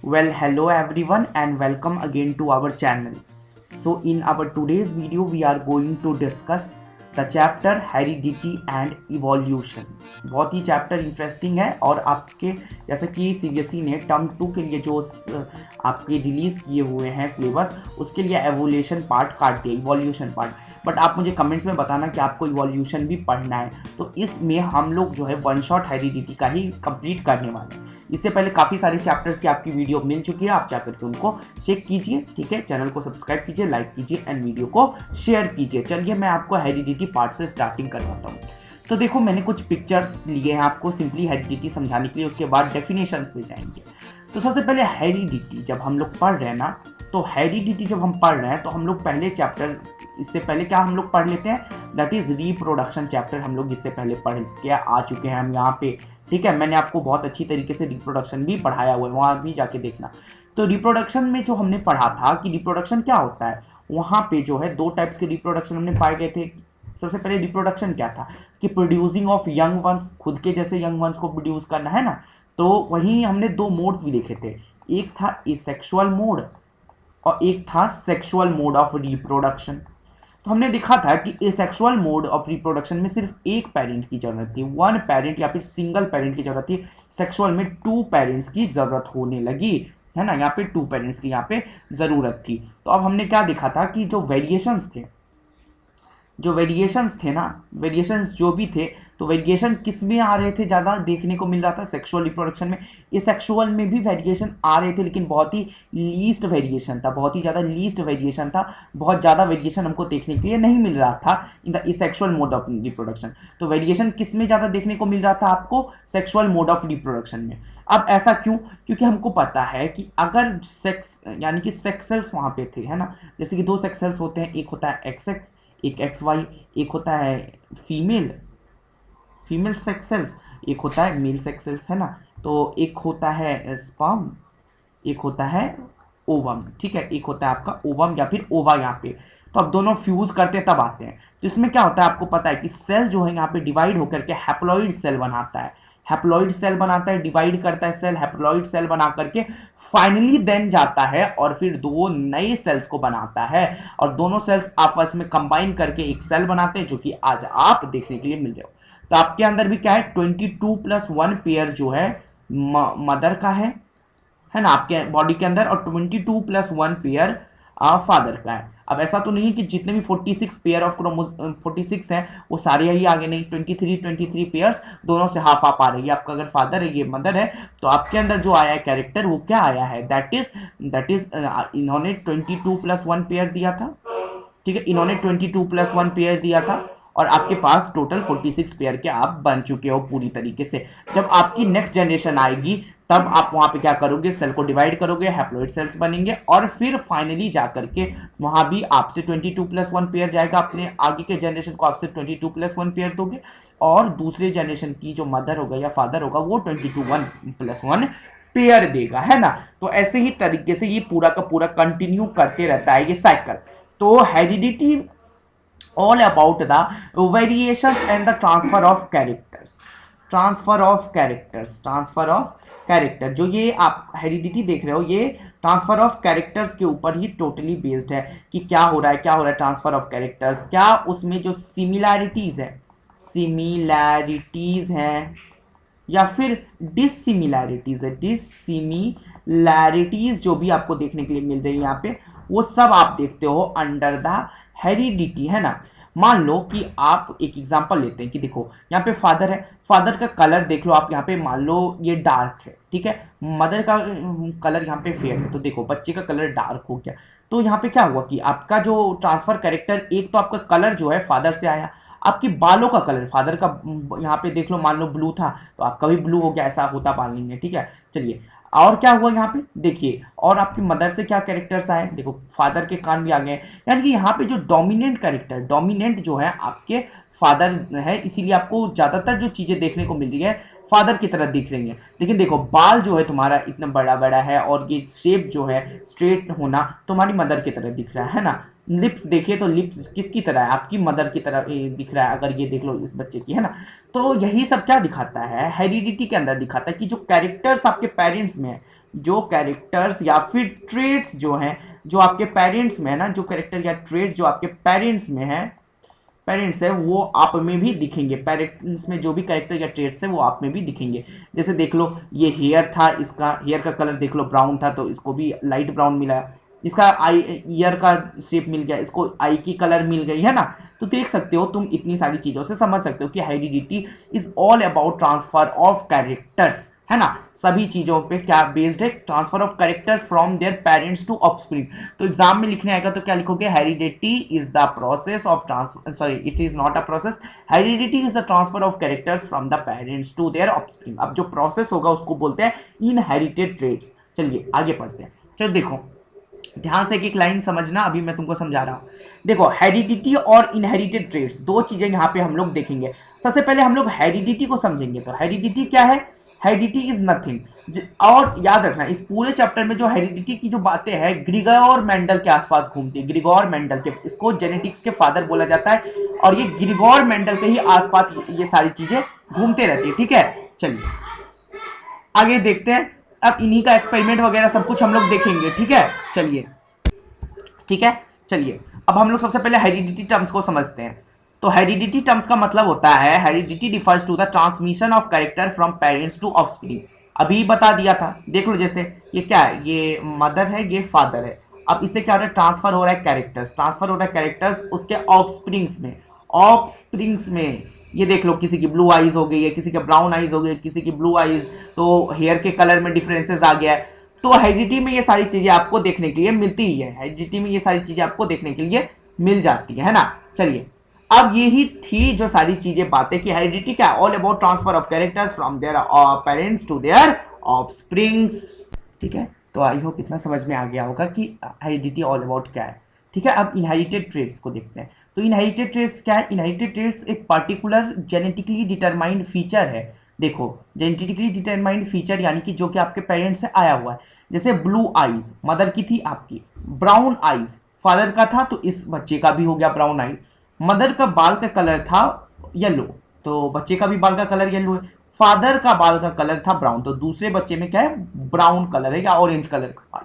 Well, hello everyone and welcome again to our channel. So in our today's video we are going to discuss the chapter Heredity and Evolution. बहुत ही chapter interesting है और आपके जैसे कि CBSE ने term 2 के लिए जो आपके रिलीज़ किए हुए हैं सिलेबस उसके लिए एवोल्यूशन पार्ट काट दिया, इवोल्यूशन पार्ट। बट आप मुझे कमेंट्स में बताना कि आपको इवोल्यूशन भी पढ़ना है, तो इसमें हम लोग जो है वन शॉट हेरिडिटी का ही कंप्लीट करने वाले हैं। इससे पहले काफ़ी सारे चैप्टर्स की आपकी वीडियो मिल चुकी है, आप जाकर के उनको चेक कीजिए। ठीक है, चैनल को सब्सक्राइब कीजिए, लाइक कीजिए एंड वीडियो को शेयर कीजिए। चलिए मैं आपको हेरिडिटी पार्ट से स्टार्टिंग करवाता हूँ। तो देखो, मैंने कुछ पिक्चर्स लिए हैं आपको सिंपली हेरिडिटी समझाने के लिए, उसके बाद डेफिनेशंस पे जाएंगे। तो सबसे पहले हेरिडिटी जब हम लोग पढ़ रहे हैं ना, तो हेरिडिटी जब हम पढ़ रहे हैं तो हम लोग पहले चैप्टर, इससे पहले क्या हम लोग पढ़ लेते हैं, दैट इज़ रिप्रोडक्शन चैप्टर। हम लोग इससे पहले पढ़ के आ चुके हैं हम यहाँ पे। ठीक है, मैंने आपको बहुत अच्छी तरीके से रिप्रोडक्शन भी पढ़ाया हुआ है, वहाँ भी जाके देखना। तो रिप्रोडक्शन में जो हमने पढ़ा था कि रिप्रोडक्शन क्या होता है, वहाँ पे जो है दो टाइप्स के रिप्रोडक्शन हमने पाए गए थे। सबसे पहले रिप्रोडक्शन क्या था कि प्रोड्यूसिंग ऑफ यंग वंस, खुद के जैसे यंग वंस को प्रोड्यूस करना है ना। तो वहीं हमने दो मोड्स भी देखे थे, एक था एसेक्सुअल मोड और एक था सेक्सुअल मोड ऑफ रिप्रोडक्शन। तो हमने देखा था कि एसेक्सुअल मोड ऑफ रिप्रोडक्शन में सिर्फ एक पेरेंट की जरूरत थी, वन पेरेंट या फिर सिंगल पेरेंट की जरूरत थी। सेक्सुअल में टू पेरेंट्स की जरूरत होने लगी, है ना। यहाँ पे टू पेरेंट्स की यहाँ पे जरूरत थी। तो अब हमने क्या देखा था कि जो वेरिएशंस थे ना, वेरिएशंस जो भी थे, तो वेरिएशन किस में आ रहे थे, ज़्यादा देखने को मिल रहा था सेक्सुअल रिप्रोडक्शन में। इस सेक्सुअल में भी वेरिएशन आ रहे थे, लेकिन बहुत ही लीस्ट वेरिएशन था, बहुत ही ज़्यादा लीस्ट वेरिएशन था। बहुत ज़्यादा वेरिएशन हमको देखने के लिए नहीं मिल रहा था in the sexual mode of reproduction. तो वेरिएशन किस में ज़्यादा देखने को मिल रहा था आपको, सेक्सुअल मोड ऑफ रिप्रोडक्शन में। अब ऐसा क्यों? क्योंकि हमको पता है कि अगर सेक्स यानी कि सेक्स सेल्स वहाँ पे थे, है ना। जैसे कि दो सेक्स सेल्स होते हैं, एक होता है एक्स एक्स, एक एक्स वाई, एक होता है फीमेल सेक्स सेल्स, एक होता है मेल सेक्स सेल्स, है ना। तो एक होता है स्पर्म, एक होता है ओवम। ठीक है, एक होता है आपका ओवम या फिर ओवा यहाँ पे। तो अब दोनों फ्यूज करते तब आते हैं। तो इसमें क्या होता है आपको पता है कि सेल जो है यहाँ पे डिवाइड होकर के हैप्लॉइड सेल बनाता है। हैप्लॉइड सेल बनाता है, डिवाइड करता है सेल, हैप्लॉइड सेल बना करके फाइनली देन जाता है और फिर दो नए सेल्स को बनाता है, और दोनों सेल्स आपस में कंबाइन करके एक सेल बनाते हैं, जो कि आज आप देखने के लिए मिल रहे हो। तो आपके अंदर भी क्या है, 22+1 पेयर जो है मदर का है ना, आपके बॉडी के अंदर, और 22+1 पेयर फादर का है। अब ऐसा तो नहीं है कि जितने भी 46 पेयर ऑफ 46 हैं वो सारे ही आगे, नहीं, 23 पेयर्स दोनों से हाफ हाफ आ रही है। आपका अगर फादर है, ये मदर है, तो आपके अंदर जो आया है कैरेक्टर वो क्या आया है, दैट इज इन्होंने 22+1 पेयर दिया था। ठीक है, इन्होंने 22+1 पेयर दिया था और आपके पास टोटल 46 पेयर के आप बन चुके हो पूरी तरीके से। जब आपकी नेक्स्ट जनरेशन आएगी तब आप वहां पे क्या करोगे, सेल को डिवाइड करोगे, हैप्लॉइड सेल्स बनेंगे, और फिर फाइनली जाकर के वहां भी आपसे 22+1 पेयर जाएगा। अपने आगे के जनरेशन को आपसे 22+1 पेयर दोगे, और दूसरे जनरेशन की जो मदर होगा या फादर होगा वो 22+1 पेयर देगा, है ना। तो ऐसे ही तरीके से ये पूरा का पूरा कंटिन्यू करते रहता है ये साइकिल। तो heredity all about the variations and the transfer of character। जो ये आप हेरिडिटी देख रहे हो, ये ट्रांसफर ऑफ कैरेक्टर्स के ऊपर ही टोटली बेस्ड है कि क्या हो रहा है ट्रांसफर ऑफ कैरेक्टर्स, क्या उसमें जो सिमिलैरिटीज हैं या फिर डिससिमिलैरिटीज जो भी आपको देखने के लिए मिल रही है यहाँ पे, वो सब आप देखते हो अंडर द हेरिडिटी, है ना। मान लो कि आप एक एग्जांपल लेते हैं कि देखो यहाँ पे फादर है, फादर का कलर देख लो आप, यहाँ पे मान लो ये डार्क है, ठीक है, मदर का कलर यहाँ पे फेयर है, तो देखो बच्चे का कलर डार्क हो गया। तो यहाँ पे क्या हुआ कि आपका जो ट्रांसफर कैरेक्टर, एक तो आपका कलर जो है फादर से आया, आपके बालों का कलर फादर का यहाँ पे देख लो, मान लो ब्लू था तो आपका भी ब्लू हो गया, ऐसा होता बाल नहीं है। ठीक है, चलिए और क्या हुआ यहाँ पे देखिए, और आपकी मदर से क्या कैरेक्टर्स आए, देखो फादर के कान भी आ गए, यानी कि यहाँ पे जो डोमिनेंट कैरेक्टर, डोमिनेंट जो है आपके फादर है, इसीलिए आपको ज़्यादातर जो चीज़ें देखने को मिल रही है फादर की तरह दिख रही हैं। लेकिन देखो बाल जो है तुम्हारा इतना बड़ा बड़ा है, और ये शेप जो है स्ट्रेट होना तुम्हारी मदर की तरह दिख रहा है ना। लिप्स देखिए तो लिप्स किसकी तरह है, आपकी मदर की तरह दिख रहा है, अगर ये देख लो इस बच्चे की, है ना। तो यही सब क्या दिखाता है, हेरिडिटी के अंदर दिखाता है कि जो कैरेक्टर्स आपके पेरेंट्स में है जो कैरेक्टर्स या फिर ट्रेड्स जो हैं जो आपके पेरेंट्स में है ना, जो कैरेक्टर या ट्रेड जो आपके पेरेंट्स में है, पेरेंट्स है, वो आप में भी दिखेंगे। पेरेंट्स में जो भी कैरेक्टर या ट्रेड्स है वो आप में भी दिखेंगे। जैसे देख लो, ये हेयर था, इसका हेयर का कलर देख लो ब्राउन था, तो इसको भी लाइट ब्राउन मिला। इसका आई ईयर का शेप मिल गया, इसको आई की कलर मिल गई है ना। तो देख सकते हो तुम, इतनी सारी चीज़ों से समझ सकते हो कि heredity is all about transfer of characters, है ना। सभी चीज़ों पे क्या बेस्ड है, transfer of characters from their parents to offspring. तो एग्जाम में लिखने आएगा तो क्या लिखोगे, heredity is the process of sorry it is not a process, heredity is the transfer of characters from the parents to their offspring. अब जो process होगा उसको बोलते हैं इनहेरिटेड ट्रेट्स। चलिए आगे पढ़ते हैं। चलो देखो ध्यान से एक एक लाइन समझना, अभी मैं तुमको समझा रहा हूं। देखो हेरिडिटी और इनहेरिटेड ट्रेट्स दो चीजें यहां पे हम लोग देखेंगे। सबसे पहले हम लोग हेरिडिटी को समझेंगे। तो हेरिडिटी क्या है, हेरिडिटी इज नथिंग, और याद रखना इस पूरे चैप्टर में जो हेरिडिटी की जो बातें हैं ग्रिगोर मेंडल के आसपास घूमती है। ग्रिगोर मेंडल के, इसको जेनेटिक्स के फादर बोला जाता है, और ये ग्रिगोर मेंडल के ही आसपास ये सारी चीजें घूमते रहती है, ठीक है। चलिए आगे देखते हैं। अब इन्हीं का एक्सपेरिमेंट वगैरह सब कुछ हम लोग देखेंगे, ठीक है। चलिए ठीक है, चलिए अब हम लोग सबसे पहले हेरिडिटी टर्म्स को समझते हैं। तो हेरिडिटी टर्म्स का मतलब होता है, heredity differs to the transmission of character from parents to offspring. अभी बता दिया था, देख लो जैसे ये क्या है, ये मदर है, ये फादर है। अब इससे क्या हो रहा है, ट्रांसफर हो रहा है कैरेक्टर्स, ट्रांसफर हो रहा है कैरेक्टर्स उसके ऑफस्प्रिंग्स में। ऑफस्प्रिंग्स में ये देख लो, किसी की ब्लू आईज हो गई है, किसी के ब्राउन आईज हो गई, किसी की ब्लू आईज, तो हेयर के कलर में डिफरेंसेस आ गया है। तो हेरिडिटी में ये सारी चीजें आपको देखने के लिए मिलती ही है, हेरिडिटी में ये सारी चीजें आपको देखने के लिए मिल जाती है ना। चलिए अब यही थी जो सारी चीजें बातें कि हेरिडिटी क्या, all about transfer of characters from their parents to their offsprings, ठीक है। तो आई होप इतना समझ में आ गया होगा कि हेरिडिटी ऑल अबाउट क्या है, ठीक है। अब इनहेरिटेड ट्रेट्स को देखते हैं। तो इनहेरिटेड ट्रेट्स क्या है, इनहेरिटेड ट्रेट्स एक पर्टिकुलर जेनेटिकली डिटरमाइंड फीचर है। देखो जेनेटिकली डिटरमाइंड फीचर यानी कि जो कि आपके पेरेंट्स से आया हुआ है। जैसे ब्लू आईज मदर की थी आपकी, ब्राउन आईज फादर का था, तो इस बच्चे का भी हो गया ब्राउन आई। मदर का बाल का कलर था येलो, तो बच्चे का भी बाल का कलर येलो है। फादर का बाल का कलर था ब्राउन, तो दूसरे बच्चे में क्या है, ब्राउन कलर है या ऑरेंज कलर का बाल।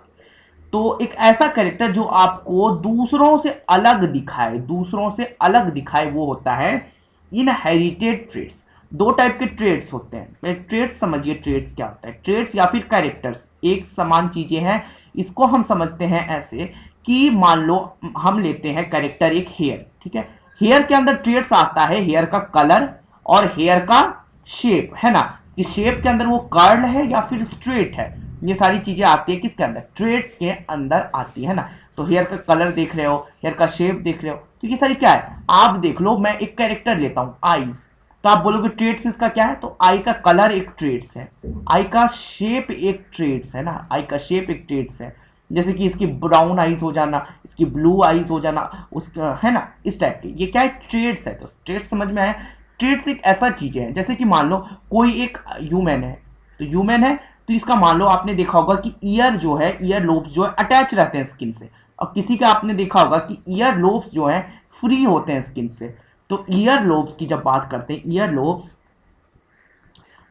तो एक ऐसा कैरेक्टर जो आपको दूसरों से अलग दिखाए, दूसरों से अलग दिखाए, वो होता है इनहेरिटेड ट्रेट्स। दो टाइप के ट्रेट्स होते हैं। ट्रेट्स समझिए, ट्रेट्स क्या होता है, ट्रेट्स या फिर कैरेक्टर्स एक समान चीजें हैं। इसको हम समझते हैं ऐसे कि मान लो हम लेते हैं कैरेक्टर एक हेयर, ठीक है। हेयर के अंदर ट्रेट्स आता है, हेयर का कलर और हेयर का शेप, है ना। कि शेप के अंदर वो कर्ल है या फिर स्ट्रेट है, ये सारी चीजें आती है किसके अंदर, ट्रेट्स के अंदर आती है ना। तो हेयर का कलर देख रहे हो, हेयर का शेप देख रहे हो, तो ये सारी क्या है। आप देख लो, मैं एक कैरेक्टर लेता हूं आईज, तो आप बोलोगे ट्रेट्स इसका क्या है, तो आई का कलर एक ट्रेट्स है, आई का शेप एक ट्रेट्स है ना, आई का शेप एक ट्रेट्स है। जैसे कि इसकी ब्राउन आईज हो जाना, इसकी ब्लू आईज हो जाना, उसका है ना, इस टाइप के, ये क्या है, ट्रेट्स है। तो ट्रेट्स समझ में आया। ट्रेट्स एक ऐसा चीज है, जैसे कि मान लो कोई एक ह्यूमन है, तो ह्यूमन है तो इसका मान लो आपने देखा होगा कि ईयर जो है, ईयर लोब्स जो है अटैच रहते हैं स्किन से, और किसी का आपने देखा होगा कि ईयर लोब्स जो है फ्री होते हैं स्किन से। तो ईयर लोब्स की जब बात करते हैं, ईयर लोब्स,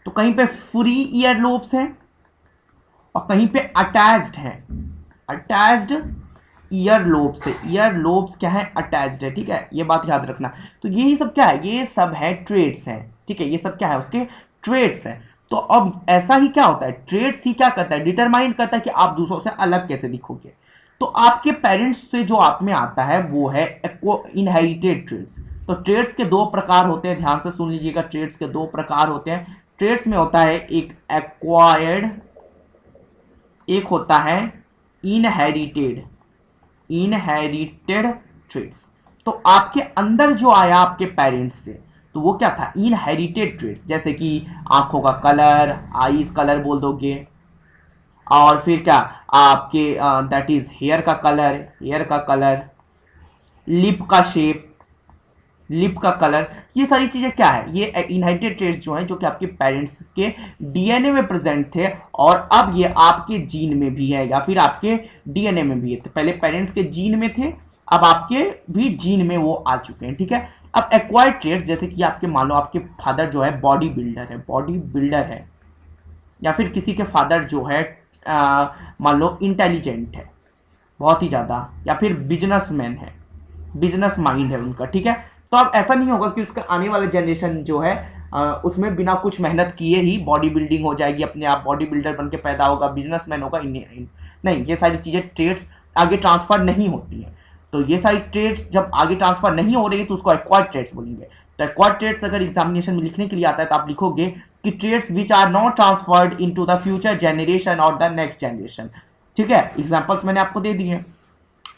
तो कहीं पे फ्री ईयर लोब्स हैं और कहीं पे अटैच्ड हैं, अटैच्ड ईयर लोब्स है। ईयर लोब्स क्या है, अटैच्ड है, ठीक है, ये बात याद रखना। तो यही सब क्या है, ये सब है ट्रेट्स हैं, ठीक है, ये सब क्या है, उसके ट्रेट्स हैं। तो अब ऐसा ही क्या होता है, ट्रेट्स ही क्या करता है, डिटरमाइन करता है कि आप दूसरों से अलग कैसे दिखोगे। तो आपके पेरेंट्स से जो आप में आता है वो है इनहेरिटेड ट्रेट्स। तो ट्रेट्स के दो प्रकार होते हैं, ध्यान से सुन लीजिएगा, ट्रेट्स के दो प्रकार होते हैं। ट्रेट्स में होता है एक एक्वायर्ड, एक होता है इनहेरिटेड, इनहेरिटेड ट्रेट्स। तो आपके अंदर जो आया आपके पेरेंट्स से, तो वो क्या था, इनहेरिटेड ट्रेट्स। जैसे कि आंखों का कलर, आईज कलर बोल दोगे, और फिर क्या आपके दैट इज हेयर का कलर, हेयर का कलर, लिप का शेप, लिप का कलर, ये सारी चीजें क्या है, ये इनहेरिटेड ट्रेट्स जो हैं, जो कि आपके पेरेंट्स के डीएनए में प्रेजेंट थे, और अब ये आपके जीन में भी है या फिर आपके डीएनए में भी है। तो पहले पेरेंट्स के जीन में थे, अब आपके भी जीन में वो आ चुके हैं, ठीक है। अब एक्वायर्ड ट्रेट्स, जैसे कि आपके मान लो आपके फादर जो है बॉडी बिल्डर है, बॉडी बिल्डर है, या फिर किसी के फादर जो है मान लो इंटेलिजेंट है बहुत ही ज़्यादा, या फिर बिजनेसमैन है, बिजनेस माइंड है उनका, ठीक है। तो अब ऐसा नहीं होगा कि उसका आने वाला जनरेशन जो है उसमें बिना कुछ मेहनत किए ही बॉडी बिल्डिंग हो जाएगी, अपने आप बॉडी बिल्डर बन के पैदा होगा, बिजनेसमैन होगा, नहीं, ये सारी चीज़ें ट्रेड्स आगे ट्रांसफर नहीं होती हैं। तो ये सारी ट्रेड्स जब आगे ट्रांसफर नहीं हो रही है तो उसको एक्वायर्ड ट्रेड्स बोलेंगे। तो एक्वायर्ड ट्रेड्स अगर एग्जामिनेशन में लिखने के लिए आता है तो आप लिखोगे कि traits which are not transferred into the future generation और द नेक्स्ट जनरेशन, ठीक है। एग्जांपल्स मैंने आपको दे दिए हैं।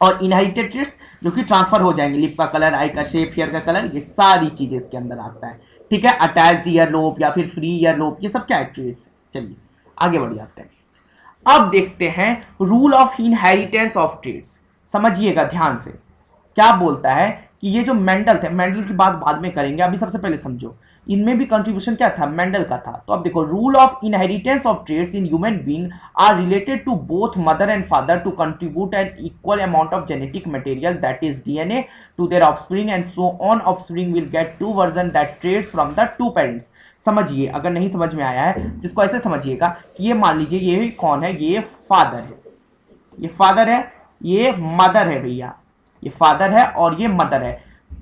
और इनहेरिटेड ट्रेड्स जो कि ट्रांसफर हो जाएंगे, लिप का कलर, आई का शेप, हेयर का कलर, ये सारी चीजें इसके अंदर आता है, ठीक है। अटैच्ड ईयर लोब या फिर फ्री ईयर लोब, ये सब क्या है, ट्रेड्स। चलिए आगे बढ़ जाते हैं। अब देखते हैं rule of inheritance of traits. समझिएगा ध्यान से, क्या बोलता है कि ये जो मेंडल थे, मेंडल की बात बाद में करेंगे, अभी सबसे पहले समझो इनमें भी कंट्रीब्यूशन क्या था, मेंडल का था। तो अब देखो, rule of inheritance of traits in human being are related to both mother and father to contribute an equal amount of genetic material that is DNA to their offspring and so on offspring will get two version that traits from the two parents. समझिए, अगर नहीं समझ में आया है जिसको ऐसे समझिए कि ये मान लीजिए ये कौन है, ये फादर है, ये फादर है, ये मदर है भैया, ये फादर है और ये मदर है।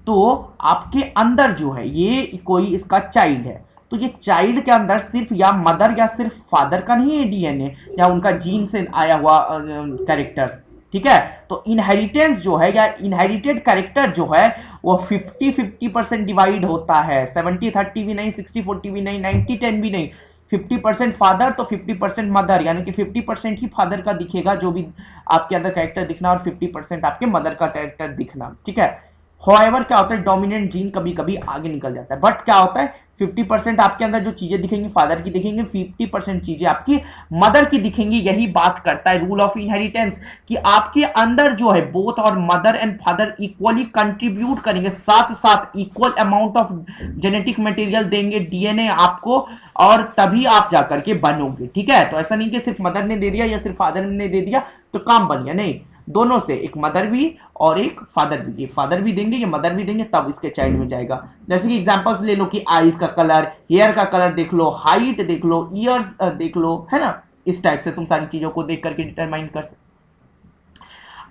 तो आपके अंदर जो है ये कोई इसका चाइल्ड है, तो ये चाइल्ड के अंदर सिर्फ या मदर या सिर्फ फादर का नहीं है डीएनए या उनका जीन से आया हुआ कैरेक्टर्स, ठीक है। तो इनहेरिटेंस जो है या इनहेरिटेड कैरेक्टर जो है वो 50-50% डिवाइड होता है, 70-30 भी नहीं, 60-40 भी नहीं, 90-10 भी नहीं, 50% फादर तो 50% मदर, यानी कि 50% ही फादर का दिखेगा जो भी आपके अंदर कैरेक्टर दिखना और 50% आपके मदर का कैरेक्टर दिखना, ठीक है। होएवर क्या होता है, डोमिनेंट जीन कभी कभी आगे निकल जाता है, बट क्या होता है 50% आपके अंदर जो चीजें दिखेंगी फादर की दिखेंगी, 50% चीजें आपकी मदर की दिखेंगी। यही बात करता है रूल ऑफ इनहेरिटेंस कि आपके अंदर जो है बोथ और mother and father equally contribute करेंगे, साथ साथ equal amount of genetic material देंगे डीएनए आपको, और तभी आप जाकर के बनोगे, ठीक है। तो ऐसा नहीं कि सिर्फ मदर ने दे दिया या सिर्फ फादर ने दे दिया तो काम बन गया, नहीं, दोनों से, एक मदर भी और एक फादर भी, ये फादर भी देंगे ये मदर भी देंगे, तब इसके चाइल्ड में जाएगा। जैसे कि एग्जांपल्स ले लो कि आईज का कलर, हेयर का कलर देख लो, हाइट देख लो, ईयर्स देख लो, है ना, इस टाइप से तुम सारी चीजों को देख करके डिटरमाइन कर सकते।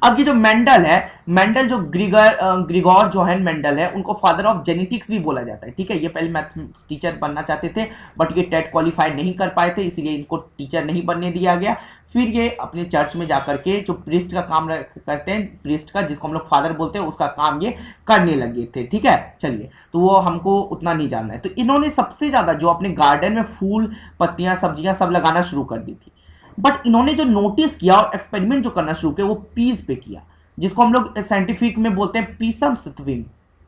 अब ये जो मेंडल है, मेंडल जो ग्रिगोर जोहन मेंडल है, उनको फादर ऑफ जेनेटिक्स भी बोला जाता है, ठीक है। ये पहले मैथ्स टीचर बनना चाहते थे बट ये टेट क्वालिफाई नहीं कर पाए थे, इसलिए इनको टीचर नहीं बनने दिया गया। फिर ये अपने चर्च में जाकर के जो प्रीस्ट का काम करते हैं, प्रीस्ट का जिसको हम लोग फादर बोलते हैं, उसका काम ये करने लगे थे, ठीक है। चलिए, तो वो हमको उतना नहीं जानना है। तो इन्होंने सबसे ज्यादा जो अपने गार्डन में फूल, पत्तियां, सब्जियां सब लगाना शुरू कर दी थी, बट इन्होंने जो नोटिस किया और एक्सपेरिमेंट जो करना शुरू किया वो पीस पे किया, जिसको हम लोग साइंटिफिक में बोलते हैं पीसम सत्विम,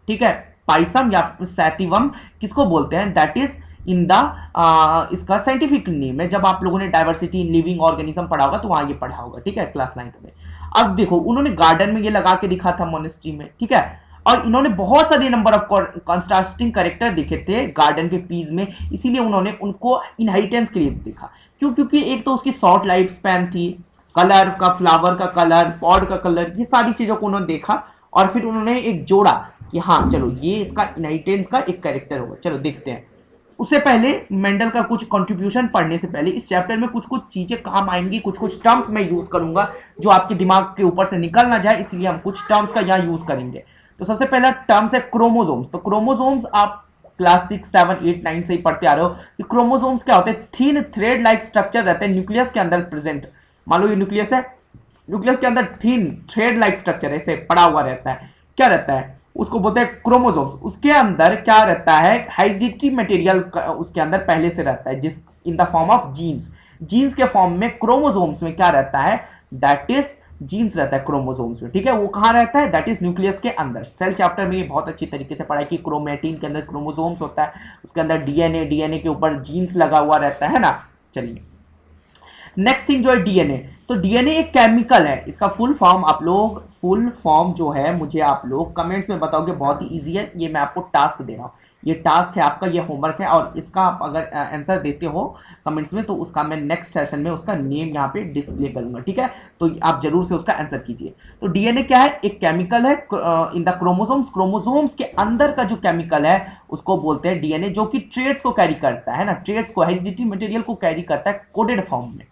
ठीक है। पाइसम या सैटिवम किसको बोलते हैं, दैट इज इन द इसका साइंटिफिक नेम है। जब आप लोगों ने डाइवर्सिटी इन लिविंग ऑर्गेनिज्म पढ़ा होगा तो वहां ये पढ़ा होगा, ठीक है, क्लास 9th में। अब देखो, उन्होंने गार्डन में ये लगा के दिखा था मोनेस्ट्री में, ठीक है, और इन्होंने बहुत सारे नंबर ऑफ कॉन्ट्रास्टिंग कैरेक्टर देखे थे गार्डन के पीस में, इसीलिए उन्होंने उनको इनहेरिटेंस के लिए देखा। क्यों? क्योंकि एक तो उसकी शॉर्ट लाइफ स्पैन थी, कलर का, फ्लावर का कलर, पॉड का कलर, ये सारी चीजों को उन्होंने देखा और फिर उन्होंने एक जोड़ा कि हाँ चलो ये इसका इनहेरिटेंस का एक कैरेक्टर होगा, चलो देखते हैं। उससे पहले मेंडल का कुछ कंट्रीब्यूशन पढ़ने से पहले इस चैप्टर में कुछ कुछ चीजें काम आएंगी, कुछ कुछ टर्म्स मैं यूज करूंगा जो आपके दिमाग के ऊपर से निकल ना जाए, इसलिए हम कुछ टर्म्स का यहाँ यूज करेंगे। तो सबसे पहला टर्म्स है क्रोमोसोम्स। तो क्रोमोसोम्स आप क्लास 6, 7, 8, 9 से ही पढ़ते आ रहे हो कि क्रोमोसोम्स क्या होते हैं, थीन थ्रेड लाइक स्ट्रक्चर रहते हैं न्यूक्लियस के अंदर प्रेजेंट। मान लो ये न्यूक्लियस है, न्यूक्लियस के अंदर थीन थ्रेड लाइक स्ट्रक्चर ऐसे पड़ा हुआ रहता है, क्या रहता है, उसको बोलते हैं क्रोमोसोम्स। उसके अंदर क्या रहता है, हेरिडिटरी मटेरियल उसके अंदर पहले से रहता है, जिस in the form of genes. Genes के फॉर्म में क्रोमोसोम्स में क्या रहता है, दैट इज जीन्स रहता है क्रोमोसोम्स में, ठीक है। वो कहाँ रहता है, दैट इज न्यूक्लियस के अंदर। सेल चैप्टर में ये बहुत अच्छी तरीके से पढ़ा है कि क्रोमेटिन के अंदर क्रोमोसोम्स होता है, उसके अंदर डीएनए, डीएनए के ऊपर जीन्स लगा हुआ रहता है ना। चलिए, नेक्स्ट थिंग जो है डीएनए। तो डीएनए एक केमिकल है, इसका फुल फॉर्म आप लोग, फुल फॉर्म जो है मुझे आप लोग कमेंट्स में बताओगे, बहुत ही इजी है, ये मैं आपको टास्क दे रहा हूँ, ये टास्क है आपका, ये होमवर्क है, और इसका आप अगर आंसर देते हो कमेंट्स में तो उसका मैं नेक्स्ट सेशन में उसका नेम यहाँ पे डिस्प्ले करूंगा, ठीक है। तो आप जरूर से उसका आंसर कीजिए। तो डीएनए क्या है, एक केमिकल है इन द क्रोमोसोम्स। क्रोमोसोम्स के अंदर का जो केमिकल है उसको बोलते हैं डीएनए, जो कि ट्रेड्स को कैरी करता है ना, ट्रेड्स को, हेरिडिटरी मटेरियल को कैरी करता है कोडेड फॉर्म में।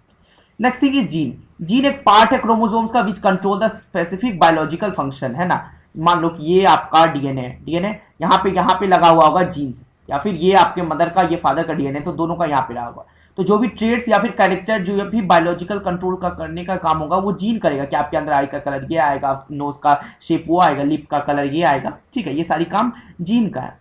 Next thing is gene. Gene एक पार्ट है क्रोमोसोम्स का which control the specific biological function, है ना। मान लो कि ये आपका डीएनए, डीएनए यहाँ पे लगा हुआ होगा जीन्स, या फिर ये आपके मदर का ये फादर का डीएनए, तो दोनों का यहाँ पे लगा होगा। तो जो भी ट्रेड्स या फिर कैरेक्टर जो भी बायोलॉजिकल कंट्रोल का करने का काम होगा वो जीन करेगा कि आपके अंदर आई का कलर ये आएगा, नोज का शेप वो आएगा, लिप का कलर ये आएगा, ठीक है। ये सारी काम जीन का है।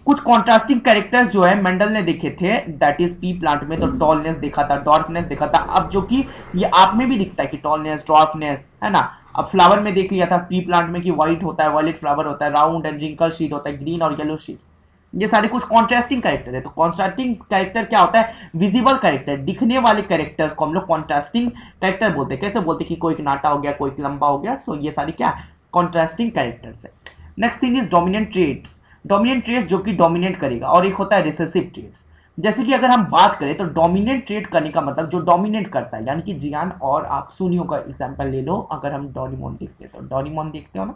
कुछ कॉन्ट्रास्टिंग कैरेक्टर्स जो है मेंडल ने देखे थे, दैट इज पी प्लांट में तो टॉलनेस देखा था, डॉर्फनेस देखा था। अब जो कि ये आप में भी दिखता है कि टॉलनेस, डॉर्फनेस, है ना। अब फ्लावर में देख लिया था पी प्लांट में कि व्हाइट होता है, वायलेट फ्लावर होता है, राउंड एंड रिंकल शीट होता है, ग्रीन और येलो शीट्स। ये सारे कुछ कॉन्ट्रास्टिंग कैरेक्टर है। तो कॉन्ट्रास्टिंग कैरेक्टर क्या होता है? विजिबल कैरेक्टर, दिखने वाले कैरेक्टर्स को हम लोग कॉन्ट्रास्टिंग कैरेक्टर बोलते हैं। कैसे बोलते हैं कि कोई नाटा हो गया, कोई लंबा हो गया, सो ये सारी क्या कॉन्ट्रास्टिंग कैरेक्टर्स है। Next thing is dominant traits. Dominant traits जो कि डोमिनेट करेगा, और एक होता है रिसेसिव ट्रेट्स। जैसे कि अगर हम बात करें तो डोमिनेंट ट्रेट करने का मतलब जो डोमिनेट करता है, यानी कि जियान और आप सुनियो का एग्जांपल ले लो। अगर हम डोरेमोन देखते हैं तो डोरेमोन देखते हो ना,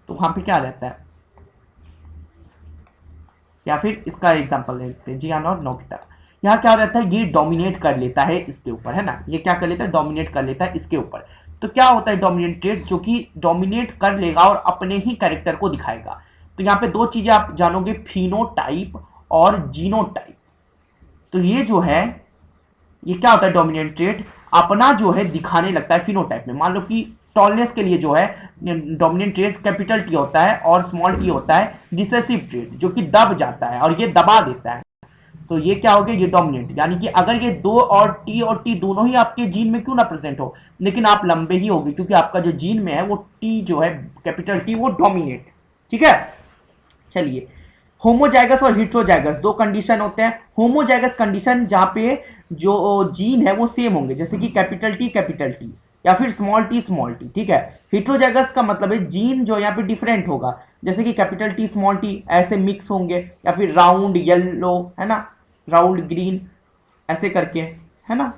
तो वहां पे क्या रहता है, या फिर इसका एग्जांपल लेते हैं जियान और नोबिता। यहाँ क्या रहता है, ये डोमिनेट कर लेता है इसके ऊपर, है ना। ये क्या कर लेता है, डोमिनेट कर लेता है इसके ऊपर। तो क्या होता है डोमिनेंट ट्रेट, जो कि डोमिनेट कर लेगा और अपने ही कैरेक्टर को दिखाएगा। तो यहाँ पे दो चीजें आप जानोगे, फिनोटाइप और जीनोटाइप। तो ये जो है, ये क्या होता है डोमिनेंट ट्रेट, अपना जो है दिखाने लगता है फिनोटाइप में। मान लो कि टॉलनेस के लिए जो है डोमिनेंट ट्रेट कैपिटल टी होता है और स्मॉल टी होता है रिसेसिव ट्रेट, जो कि दब जाता है और ये दबा देता है। तो ये क्या हो गया, ये डोमिनेंट। यानी कि अगर ये दो और टी दोनों ही आपके जीन में क्यों ना प्रेजेंट हो, लेकिन आप लंबे ही होगे, क्योंकि आपका जो जीन में है वो टी जो है कैपिटल टी वो डोमिनेट, ठीक है। चलिए, होमोजाइगस और हिट्रोजाइगस दो कंडीशन होते हैं। होमोजाइगस कंडीशन जहां पे जो जीन है वो सेम होंगे, जैसे कि कैपिटल टी या फिर स्मॉल टी, ठीक है। हिट्रोजाइगस का मतलब है जीन जो यहाँ पे डिफरेंट होगा, जैसे कि कैपिटल टी स्मॉल टी ऐसे मिक्स होंगे, या फिर राउंड येलो, है ना, राउंड ग्रीन ऐसे करके, है ना,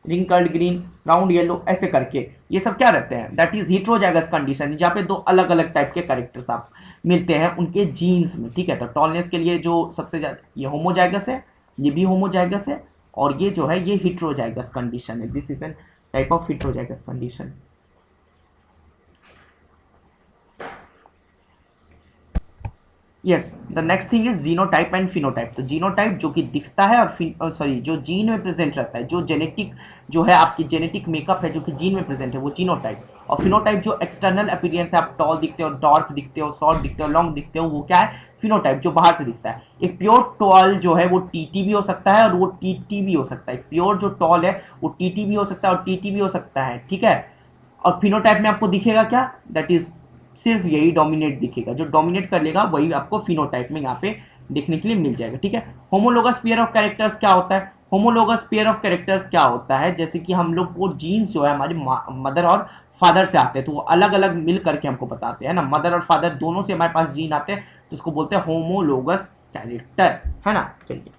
रिंकल्ड ग्रीन, राउंड येलो ऐसे करके, ये सब क्या रहते हैं, दैट इज हिट्रोजाइगस कंडीशन, जहाँ पे दो अलग अलग टाइप के कैरेक्टर्स आप मिलते हैं उनके जीन्स में, ठीक है। तो टॉलनेस के लिए जो सबसे ज्यादा ये होमोजाइगस है, ये भी होमोजाइगस है, और ये जो है ये हिट्रोजाइगस कंडीशन है। This is an type of heterozygous condition. Yes, the next thing is genotype and phenotype. तो जीनोटाइप जो कि दिखता है, और सॉरी जो जीन में प्रेजेंट रहता है, जो जेनेटिक जो है आपकी जेनेटिक मेकअप है जो कि जीन में प्रेजेंट है वो जीनोटाइप। और फिनोटाइप जो एक्सटर्नल अपीयरेंस है, आप टॉल दिखते हो, डॉर्फ दिखते हो, शॉर्ट दिखते हो, लॉन्ग दिखते हो, वो क्या है, फिनोटाइप जो बाहर से दिखता है। एक प्योर टॉल जो है वो टीटी भी हो सकता है और वो टीटी भी हो सकता है। प्योर जो टॉल है वो टीटी भी हो सकता है और टीटी भी हो सकता है, ठीक है। और फिनोटाइप में आपको दिखेगा क्या, दैट इज सिर्फ यही डोमिनेट दिखेगा, जो डोमिनेट कर लेगा वही आपको फिनोटाइप में यहाँ पे देखने के लिए मिल जाएगा, ठीक है। होमोलोगस पेयर ऑफ कैरेक्टर्स क्या होता है, होमोलोगस पेयर ऑफ कैरेक्टर्स क्या होता है, जैसे कि हम लोग वो जीन्स जो है हमारी मदर और फादर से आते हैं, तो वो अलग अलग मिल करके हमको बताते हैं ना, मदर और फादर दोनों से हमारे पास जीन आते हैं, तो उसको बोलते हैं होमोलोगस कैरेक्टर, है ना। चलिए,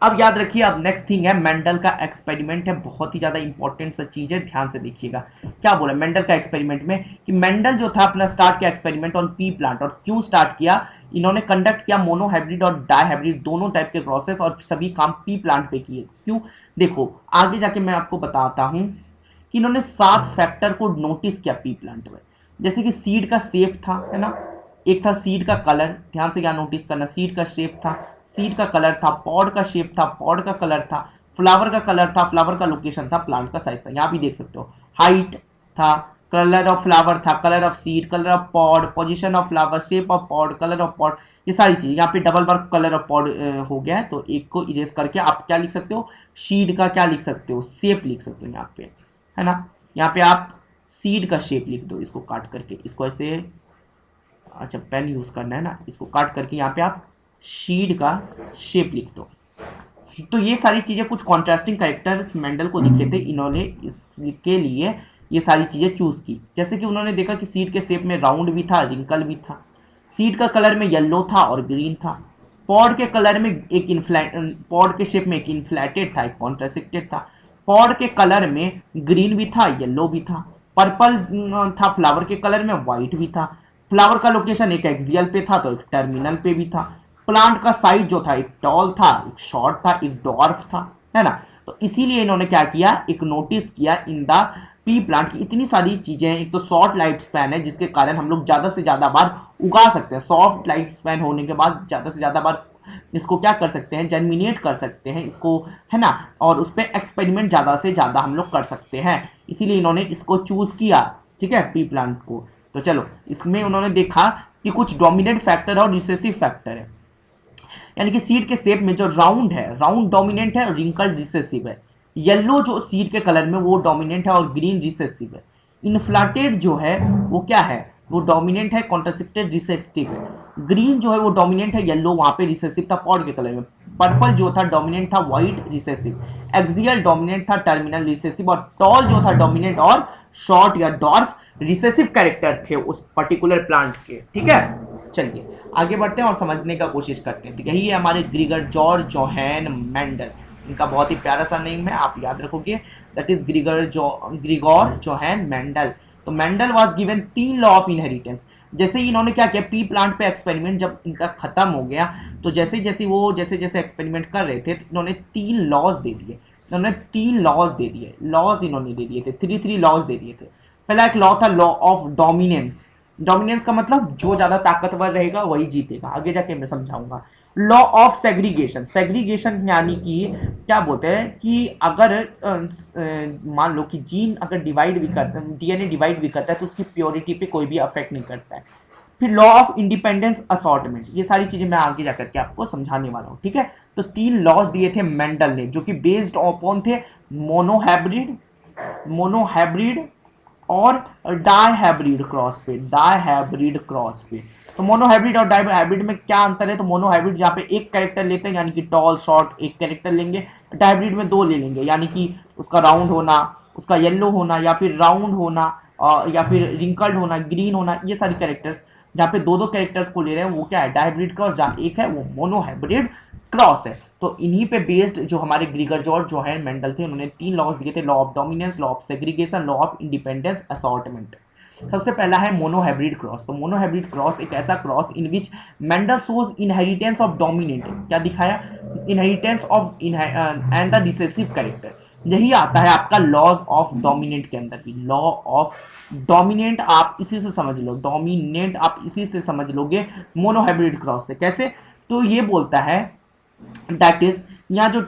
अब याद रखिए, अब नेक्स्ट थिंग है मेंडल का एक्सपेरिमेंट है, बहुत ही ज्यादा इंपॉर्टेंट सा चीज है, ध्यान से देखिएगा। क्या बोला मेंडल का एक्सपेरिमेंट में, कि मेंडल जो था अपना स्टार्ट किया एक्सपेरिमेंट ऑन पी प्लांट। और क्यों स्टार्ट किया, इन्होंने कंडक्ट किया मोनोहाइब्रिड और डायहाइब्रिड दोनों टाइप के क्रॉसेस, और सभी काम पी प्लांट पे किए। क्यों, देखो आगे जाके मैं आपको बताता हूं कि इन्होंने 7 फैक्टर को नोटिस किया पी प्लांट में। जैसे कि सीड का शेप था, है ना, एक था सीड का कलर, ध्यान से क्या नोटिस करना, सीड का शेप था, सीड का कलर था, पॉड का शेप था, पॉड का कलर था, फ्लावर का कलर था, फ्लावर का लोकेशन था, प्लांट का साइज था। यहाँ भी देख सकते हो, हाइट था, कलर ऑफ फ्लावर था, colour of seed, colour of pod, position of flower, shape of pod, colour of pod, ये सारी चीज। यहाँ पे double bar colour of pod हो गया है, तो एक को इरेज करके आप क्या लिख सकते हो, सीड का क्या लिख सकते हो, शेप लिख सकते हो यहाँ पे, है ना। यहाँ पे आप सीड का शेप लिख दो, इसको काट करके, इसको ऐसे, अच्छा पेन यूज करना है ना, इसको काट करके यहाँ पे आप शीड का शेप लिख दो। तो ये सारी चीजें कुछ कॉन्ट्रास्टिंग कैरेक्टर मेंडल को दिखे थे, इन्होंने इसके लिए ये सारी चीजें चूज की। जैसे कि उन्होंने देखा कि सीड के शेप में राउंड भी था, रिंकल भी था, सीड का कलर में येलो था और ग्रीन था, पॉड के कलर में एक पॉड के शेप में एक इन्फ्लेटेड था, एक कॉन्ट्रासेक्टेड था, पॉड के कलर में ग्रीन भी था, येलो भी था, पर्पल था, फ्लावर के कलर में व्हाइट भी था, फ्लावर का लोकेशन एक एक्सियल पे था तो एक टर्मिनल पे भी था, प्लांट का साइज जो था एक टॉल था, एक शॉर्ट था, एक डॉर्फ था, है ना। तो इसीलिए इन्होंने क्या किया, एक नोटिस किया इन द पी प्लांट की इतनी सारी चीजें हैं। एक तो शॉर्ट लाइफ स्पैन है जिसके कारण हम लोग ज्यादा से ज्यादा बार उगा सकते हैं, शॉर्ट लाइफ स्पैन होने के बाद ज्यादा से ज्यादा बार इसको क्या कर सकते हैं, जर्मिनेट कर सकते हैं इसको, है ना, और उस पर एक्सपेरिमेंट ज़्यादा से ज़्यादा हम लोग कर सकते हैं, इसीलिए इन्होंने इसको चूज़ किया, ठीक है, पी प्लांट को। तो चलो इसमें उन्होंने देखा कि कुछ डोमिनेंट फैक्टर और रिसेसिव फैक्टर है, यानी कि सीड के शेप में जो राउंड है, राउंड डोमिनेंट है और रिंकल रिसेसिव है। येलो जो सीड के कलर में वो डोमिनेंट है और ग्रीन रिसेसिव है। इन्फ्लाटेड जो है वो क्या है, वो डोमिनेंट है, कॉन्ट्रासेप्टेड रिसेसिव है। ग्रीन जो है वो डोमिनेंट है, येलो वहां पे रिसेसिव था पॉड के कलर में। पर्पल जो था डोमिनेंट था, व्हाइट रिसेसिव। एक्सियल डोमिनेंट था, टर्मिनल रिसेसिव। और टॉल जो था डोमिनेंट और शॉर्ट या डॉर्फ रिसेसिव कैरेक्टर थे उस पर्टिकुलर प्लांट के, ठीक है। चलिए आगे बढ़ते हैं और समझने का कोशिश करते हैं। यही है हमारे ग्रीगर जॉर्ज जोहान मेंडल। इनका बहुत ही प्यारा सा नेम है, आप याद रखोगे, that is Gregor Johann Mendel. तो Mendel was given 3 law of inheritance. जैसे ही इन्होंने क्या किया, पी प्लांट पे एक्सपेरिमेंट जब इनका खत्म हो गया, तो जैसे जैसे एक्सपेरिमेंट कर रहे थे, तो इन्होंने 3 लॉज दे दिए। इन्होंने 3 लॉज दे दिए, लॉज इन्होंने दे दिए थे, 3 लॉज दे दिए थे। पहला एक लॉ था लॉ ऑफ डोमिनेंस। डोमिनेंस का मतलब जो ज्यादा ताकतवर रहेगा वही जीतेगा, आगे जाके मैं समझाऊंगा। Law of segregation. सेग्रीगेशन यानी कि क्या बोलते हैं कि अगर मान लो कि जीन अगर डिवाइड भी करता है, डीएनए डिवाइड भी करता है, तो उसकी प्योरिटी पे कोई भी अफेक्ट नहीं करता है। फिर लॉ ऑफ इंडिपेंडेंस असॉर्टमेंट, ये सारी चीजें मैं आगे जाकर के आपको समझाने वाला हूँ, ठीक है। तो 3 लॉज दिए थे मेंडल ने, जो कि बेस्ड अपॉन थे मोनोहाइब्रिड और डायहाइब्रिड क्रॉस पे, डायहाइब्रिड क्रॉस पे। तो मोनोहाइब्रिड और डायहाइब्रिड में क्या अंतर है, तो मोनोहाइब्रिड जहाँ पे एक कैरेक्टर लेते हैं, यानी कि टॉल शॉर्ट एक कैरेक्टर लेंगे, डायहाइब्रिड में 2 ले लेंगे, यानी कि उसका राउंड होना, उसका येलो होना, या फिर राउंड होना, या फिर रिंकल्ड होना, ग्रीन होना, ये सारी कैरेक्टर्स जहाँ पे 2 कैरेक्टर्स को ले रहे हैं वो क्या है, डायहाइब्रिड क्रॉस। जहाँ एक है वो मोनोहाइब्रिड क्रॉस है। तो इन्हीं पे बेस्ड जो हमारे ग्रीगर जॉर्ज जोहान मेंडल थे, उन्होंने 3 लॉज दिए थे, law of dominance, law of segregation, law of independence assortment. सबसे पहला है मोनोहाइब्रिड क्रॉस। तो मोनोहाइब्रिड क्रॉस एक ऐसा cross in which Mendel shows inheritance of dominant, क्या दिखाया, inheritance of and the recessive character. यही आता है आपका लॉज ऑफ डोमिनेंट के अंदर भी। लॉ ऑफ डोमिनेंट आप इसी से समझ लो, डोमिनेंट आप इसी से समझ लोगे मोनोहाइब्रिड क्रॉस से। कैसे, तो ये बोलता है दैट इज यहाँ जो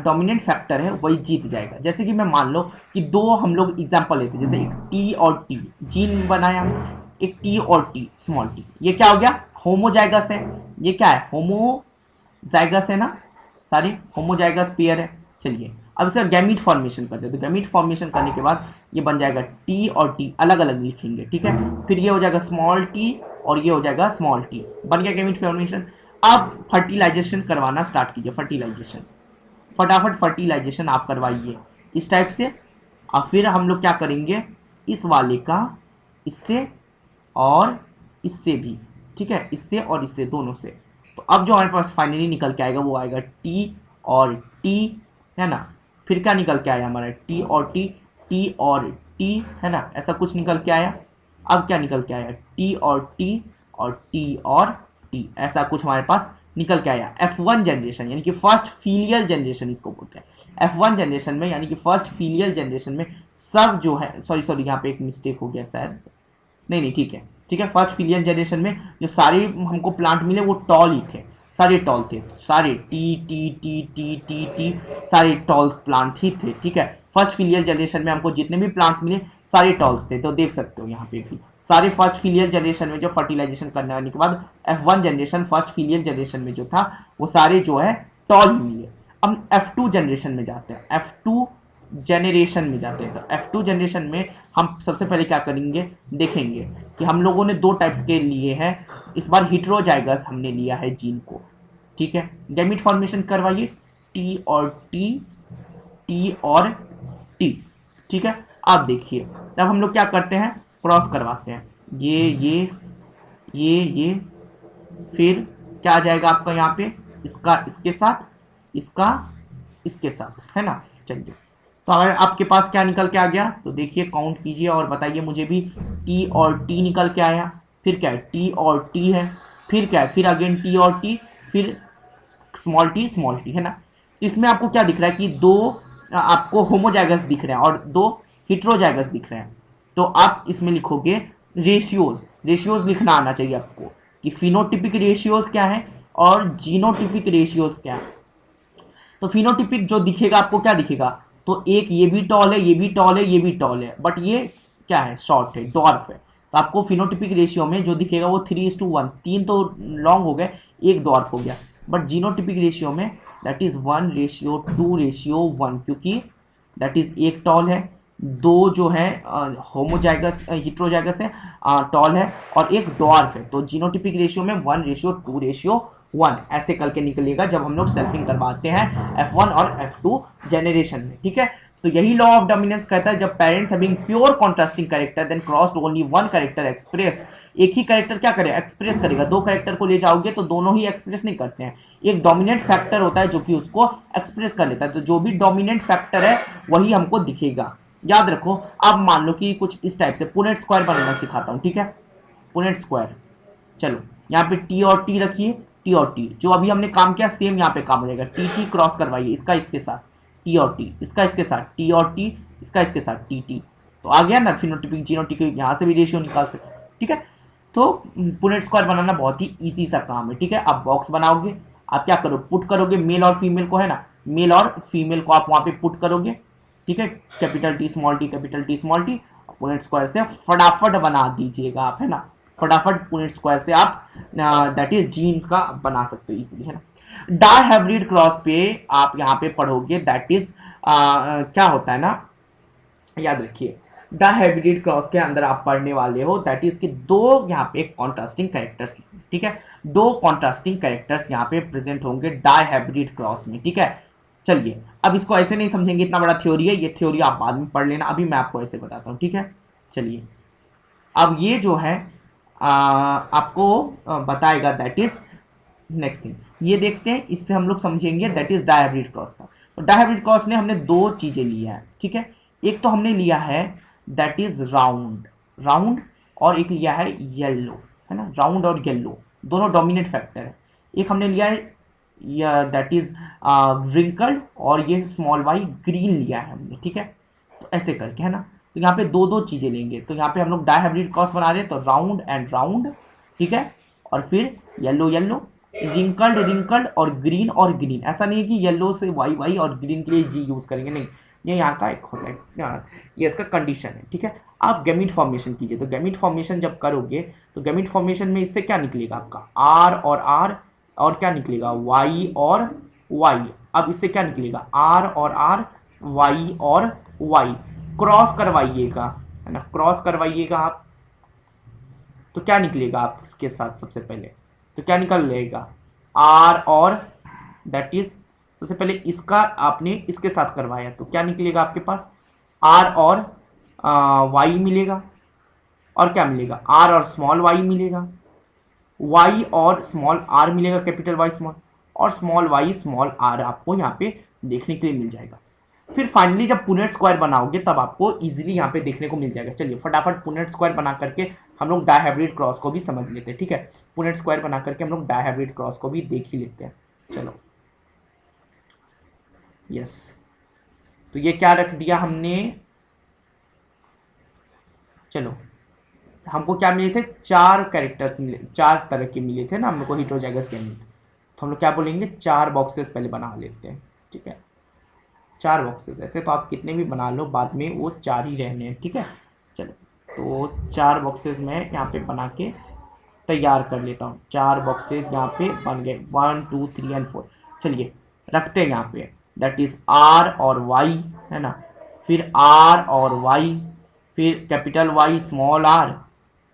डोमिनेंट फैक्टर है वही जीत जाएगा। जैसे कि मैं मान लो कि 2 हम लोग एग्जांपल लेते हैं, जैसे एक टी और टी, जीन बनाया, एक टी और टी स्मॉल टी, ये क्या हो गया, होमोजाइगस है। ये क्या है, होमोजाइगस है ना, सारे होमोजाइगस पेयर है। चलिए अब इसे गैमीट फॉर्मेशन करते हैं। तो गैमीट फॉर्मेशन करने के बाद ये बन जाएगा टी और टी, अलग अलग लिखेंगे, ठीक है। फिर ये हो जाएगा स्मॉल टी और ये हो जाएगा स्मॉल टी, बन गया गैमीट फॉर्मेशन। अब फर्टिलाइजेशन करवाना स्टार्ट कीजिए, फर्टिलाइजेशन, फटाफट फर्टिलाइजेशन आप करवाइए इस टाइप से। और फिर हम लोग क्या करेंगे, इस वाले का इससे और इससे भी, ठीक है, इससे और इससे, दोनों से। तो अब जो हमारे पास फाइनली निकल के आएगा वो आएगा टी और टी, है ना। फिर क्या निकल के आया हमारा, टी और टी, टी और टी, है ना, ऐसा कुछ निकल के आया। अब क्या निकल के आया, टी और टी और टी और टी, ऐसा कुछ हमारे पास निकल के आया। F1 जनरेशन यानी कि फर्स्ट फीलियल जनरेशन इसको बोलते हैं। F1 जनरेशन में यानी कि फर्स्ट फीलियल जनरेशन में सब जो है, सॉरी यहाँ पे एक मिस्टेक हो गया शायद, नहीं ठीक है, ठीक है। फर्स्ट फीलियल जनरेशन में जो सारे हमको प्लांट मिले वो टॉल ही थे, सारे टॉल थे, सारे T T T T T T सारे टॉल प्लांट ही थे, ठीक है। फर्स्ट फीलियल जनरेशन में हमको जितने भी प्लांट्स मिले सारे टॉल्स थे। तो देख सकते हो यहाँ पे भी सारे फर्स्ट फीलियल जनरेशन में जो फर्टिलाइजेशन करने के बाद F1 generation first filial generation में जो था वो सारे जो है टॉल ही मिले। अब F2 जनरेशन में जाते हैं, F2 जनरेशन में जाते हैं। तो F2 जनरेशन में हम सबसे पहले क्या करेंगे, देखेंगे कि हम लोगों ने 2 टाइप्स के लिए हैं। इस बार हिट्रोजाइगस हमने लिया है जीन को, ठीक है। गैमीट फॉर्मेशन करवाइए, टी और टी, टी और टी, ठीक है। आप देखिए तब हम लोग क्या करते हैं, क्रॉस करवाते हैं, ये फिर क्या आ जाएगा आपका यहाँ पे, इसका इसके साथ, इसका इसके साथ, है ना। चलिए तो अगर आपके पास क्या निकल के आ गया, तो देखिए काउंट कीजिए और बताइए मुझे भी। टी और टी निकल के आया, फिर क्या है, टी और टी है, फिर क्या है, फिर अगेन टी और टी, फिर स्मॉल टी, है ना। तो इसमें आपको क्या दिख रहा है कि दो आपको होमोजाइगस दिख रहे हैं और दो हिट्रोजाइगस दिख रहे हैं। तो आप इसमें लिखोगे रेशियोज, रेशियोज लिखना आना चाहिए आपको कि फिनोटिपिक रेशियोज क्या है और जीनोटिपिक रेशियोज क्या है। तो फिनोटिपिक जो दिखेगा आपको क्या दिखेगा, तो एक ये भी टॉल है, ये भी टॉल है, ये भी टॉल है, बट ये क्या है, शॉर्ट है, डॉर्फ है। तो आपको फिनोटिपिक रेशियो में जो दिखेगा वो 3:1, तीन तो लॉन्ग हो गए, एक डॉर्फ हो गया। बट जीनोटिपिक रेशियो में दैट इज 1:2:1, क्योंकि दैट इज एक टॉल है, दो जो है होमोजाइगस हिट्रोजाइगस है, टॉल है, और एक डॉर्फ है। तो जीनोटिपिक रेशियो में 1:2:1 ऐसे करके निकलेगा जब हम लोग सेल्फिंग करवाते हैं F1 और F2 जेनरेशन में, ठीक है। तो यही लॉ ऑफ डोमिनेंस कहता है जब parents having pure contrasting character then crossed only one character express, एक ही कैरेक्टर क्या करे, एक्सप्रेस करेगा। दो कैरेक्टर को ले जाओगे तो दोनों ही एक्सप्रेस नहीं करते हैं, एक डोमिनेंट फैक्टर होता है जो कि उसको एक्सप्रेस कर लेता है। तो जो भी डोमिनेंट फैक्टर है वही हमको दिखेगा, याद रखो। अब मान लो कि कुछ इस टाइप से पुनेट स्क्वायर बनाना सिखाता हूँ, ठीक है। पुनेट स्क्वायर, चलो यहाँ पे टी और टी रखिए, टी और टी जो अभी हमने काम किया सेम यहाँ पे काम हो जाएगा। टी टी क्रॉस करवाइए, इसका इसके साथ टी और टी, इसका इसके साथ टी और टी, इसका इसके साथ टी टी, तो आ गया ना फिनोटिपिक जीनोटिपिक, यहाँ से भी रेशियो निकाल सकते, ठीक है। तो पुनेट स्क्वायर बनाना बहुत ही इजी सा काम है, ठीक है। आप बॉक्स बनाओगे, आप क्या करो, पुट करोगे मेल और फीमेल को, है ना, मेल और फीमेल को आप वहाँ पे पुट करोगे, ठीक है। Capital T small T, capital T small T, Punnett square से फटाफट बना दीजिएगा आप, है ना। फटाफट पुनेट स्क्वायर से आप दैट इज जीन्स का बना सकते हो इजीली, है ना। डायहाइब्रिड क्रॉस पे आप यहाँ पे पढ़ोगे दैट इज क्या होता है ना, याद रखिए डायहाइब्रिड क्रॉस के अंदर आप पढ़ने वाले हो दैट इज कि दो यहाँ पे कॉन्ट्रास्टिंग कैरेक्टर्स, ठीक है, दो कॉन्ट्रास्टिंग कैरेक्टर्स यहाँ पे प्रेजेंट होंगे डायहाइब्रिड क्रॉस में, ठीक है। चलिए अब इसको ऐसे नहीं समझेंगे, इतना बड़ा थ्योरी है, ये थ्योरी आप बाद में पढ़ लेना, अभी मैं आपको ऐसे बताता हूँ, ठीक है। चलिए अब ये जो है आपको बताएगा दैट इज नेक्स्ट थिंग, ये देखते हैं, इससे हम लोग समझेंगे दैट इज डायहाइब्रिड क्रॉस का। तो डायहाइब्रिड क्रॉस ने हमने दो चीजें लिया है, ठीक है। एक तो हमने लिया है दैट इज राउंड, राउंड, और एक लिया है येलो, है ना, राउंड और येलो दोनों डोमिनेट फैक्टर है। एक हमने लिया है दैट इज रिंकल्ड, और ये स्मॉल वाई ग्रीन लिया है हमने, ठीक है। तो ऐसे करके, है ना, तो यहाँ पे दो दो चीजें लेंगे, तो यहाँ पे हम लोग डायहाइब्रिड क्रॉस बना रहे हैं, तो राउंड एंड राउंड, ठीक है, और फिर येलो येलो, रिंकल्ड रिंकल्ड, और ग्रीन। ऐसा नहीं है कि येलो से वाई वाई और ग्रीन के लिए जी यूज करेंगे, नहीं, ये यहाँ का एक होता है, ये इसका कंडीशन है, ठीक है। आप गैमीट फॉर्मेशन कीजिए, तो गैमीट फॉर्मेशन जब करोगे तो गैमीट फॉर्मेशन में इससे क्या निकलेगा आपका आर और क्या निकलेगा वाई और वाई। अब इससे क्या निकलेगा आर और आर, वाई और वाई, क्रॉस करवाइएगा, है ना, क्रॉस करवाइएगा आप, तो क्या निकलेगा आप इसके साथ, सबसे पहले तो क्या निकल जाएगा आर और दैट इज, सबसे पहले इसका आपने इसके साथ करवाया तो क्या निकलेगा आपके पास आर और वाई मिलेगा, और क्या मिलेगा आर और स्मॉल वाई मिलेगा, वाई और स्मॉल आर मिलेगा, कैपिटल वाई स्मॉल, और स्मॉल वाई स्मॉल आर आपको यहाँ पे देखने के लिए मिल जाएगा। फिर फाइनली जब पुनेट स्क्वायर बनाओगे तब आपको इजीली यहाँ पे देखने को मिल जाएगा। चलिए फटाफट पुनेट स्क्वायर बना करके हम लोग डायहाइब्रिड क्रॉस को भी समझ लेते हैं, ठीक है। पुनेट स्क्वायर बना करके हम लोग डायहाइब्रिड क्रॉस को भी देख ही लेते हैं, चलो। यस, तो ये क्या रख दिया हमने, चलो हमको क्या मिले थे, चार कैरेक्टर्स मिले, चार तरह के मिले थे ना हम लोग को हिट्रोजाइगस के अंदर, तो हम लोग क्या बोलेंगे चार बॉक्सेस पहले बना लेते हैं, ठीक है, चार बॉक्सेस। ऐसे तो आप कितने भी बना लो बाद में वो चार ही रहने हैं, ठीक है। चलो तो चार बॉक्सेस मैं यहाँ पे बना के तैयार कर लेता हूँ, चार बॉक्सेस यहाँ पे बन गए 1 2 3 एंड 4। चलिए रखते हैं यहाँ पे दैट इज आर और वाई, है ना, फिर आर और वाई, फिर कैपिटल वाई स्मॉल आर,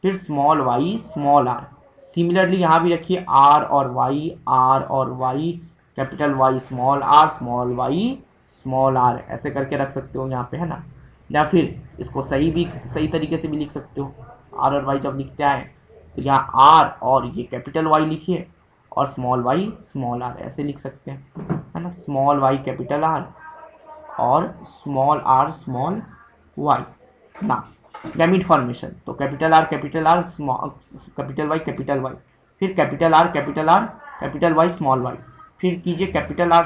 फिर small Y small R. Similarly यहाँ भी रखिए आर और वाई, आर और Y, capital Y small Y small R, ऐसे करके रख सकते हो यहाँ पे, है ना। या फिर इसको सही तरीके से भी लिख सकते हो, आर और वाई जब लिखते आए तो यहाँ आर और ये कैपिटल वाई लिखिए और स्मॉल वाई स्मॉल आर, ऐसे लिख सकते हैं, है ना, स्मॉल वाई कैपिटल आर और स्मॉल आर स्मॉल वाई ना। गैमीट फॉर्मेशन तो कैपिटल आर कैपिटल वाई, फिर capital R capital Y small Y, फिर कीजिए capital R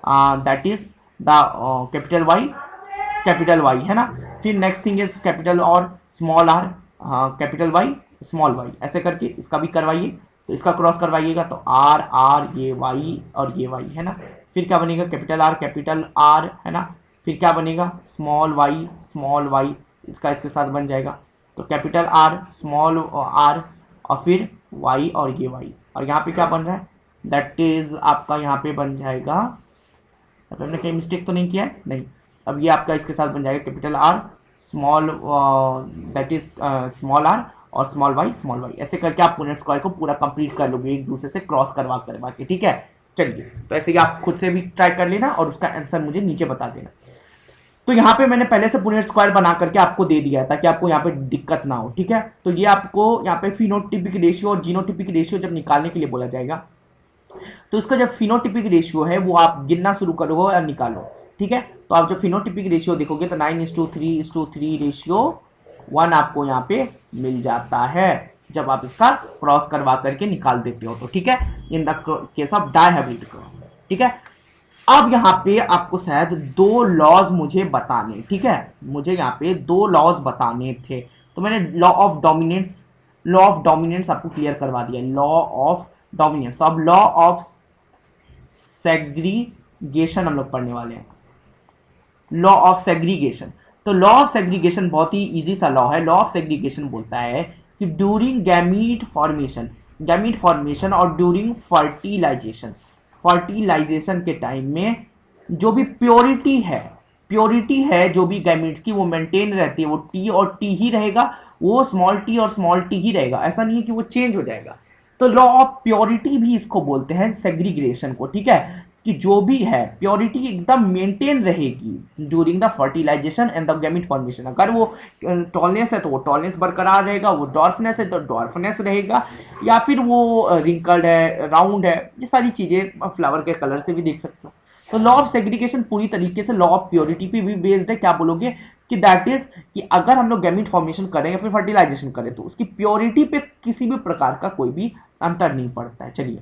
that is the capital Y है ना। फिर नेक्स्ट थिंग इज कैपिटल और small R, capital Y small Y, ऐसे करके इसका भी करवाइए। तो इसका क्रॉस करवाइएगा तो आर आर ये वाई और ये वाई है ना। फिर क्या बनेगा कैपिटल आर है ना। फिर क्या बनेगा स्मॉल वाई, इसका इसके साथ बन जाएगा। तो कैपिटल आर स्मॉल आर और फिर वाई और ये वाई, और यहाँ पे क्या बन रहा है दैट इज आपका यहाँ पे बन जाएगा, हमने कहीं मिस्टेक तो नहीं किया है, नहीं। अब ये आपका इसके साथ बन जाएगा capital R small that is small R और स्मॉल वाई, ऐसे करके आप पुनेट स्क्वायर को पूरा कंप्लीट कर लोगे एक दूसरे से क्रॉस करवा के, ठीक है। चलिए, तो ऐसे ही आप खुद से भी ट्राई कर लेना और उसका आंसर मुझे नीचे बता देना। तो यहाँ पे मैंने पहले से पुनेट स्क्वायर बना करके आपको दे दिया है ताकि आपको यहाँ पे दिक्कत ना हो, ठीक है। तो ये आपको यहाँ पे फिनोटिपिक रेशियो और जीनोटिपिक रेशियो जब निकालने के लिए बोला जाएगा, तो इसका जब फिनोटिपिक रेशियो है वो आप गिनना शुरू करोगे और निकालो, ठीक है। तो आप जब फिनोटिपिक रेशियो देखोगे तो 9:3 रेशियो 1 आपको यहाँ पे मिल जाता है जब आप इसका क्रॉस करवा करके निकाल देते हो तो, ठीक है, in the case of dihybrid cross, ठीक है। अब यहाँ पे आपको शायद 2 लॉज मुझे बताने, ठीक है, मुझे यहाँ पे 2 लॉज बताने थे, तो मैंने लॉ ऑफ डोमिनेंस आपको क्लियर करवा दिया, लॉ ऑफ डोमिनेंस। तो अब लॉ ऑफ सेग्रीगेशन हम लोग पढ़ने वाले हैं, लॉ ऑफ सेग्रीगेशन। तो लॉ ऑफ सेग्रीगेशन बहुत ही इजी सा लॉ है। लॉ ऑफ सेग्रीगेशन बोलता है कि ड्यूरिंग गैमीट फॉर्मेशन और ड्यूरिंग फर्टिलाइजेशन के टाइम में जो भी प्योरिटी है जो भी गैमीट्स की वो मेंटेन रहती है, वो टी और टी ही रहेगा, वो स्मॉल टी और स्मॉल टी ही रहेगा, ऐसा नहीं है कि वो चेंज हो जाएगा। तो लॉ ऑफ प्योरिटी भी इसको बोलते हैं सेग्रीगेशन को, ठीक है, कि जो भी है प्योरिटी एकदम मेंटेन रहेगी during the fertilization and the gamete formation. अगर वो टॉलनेस है तो वो टॉलनेस बरकरार रहेगा, वो डॉर्फनेस है तो डॉर्फनेस रहेगा, या फिर वो रिंकल्ड है, राउंड है, ये सारी चीज़ें फ्लावर के कलर से भी देख सकते हो। तो लॉ ऑफ सेग्रीगेशन पूरी तरीके से लॉ ऑफ प्योरिटी पे भी बेस्ड है। क्या बोलोगे कि दैट इज कि अगर हम लोग गैमीट फॉर्मेशन करें या फिर फर्टिलाइजेशन करें तो उसकी प्योरिटी पे किसी भी प्रकार का कोई भी अंतर नहीं पड़ता है। चलिए,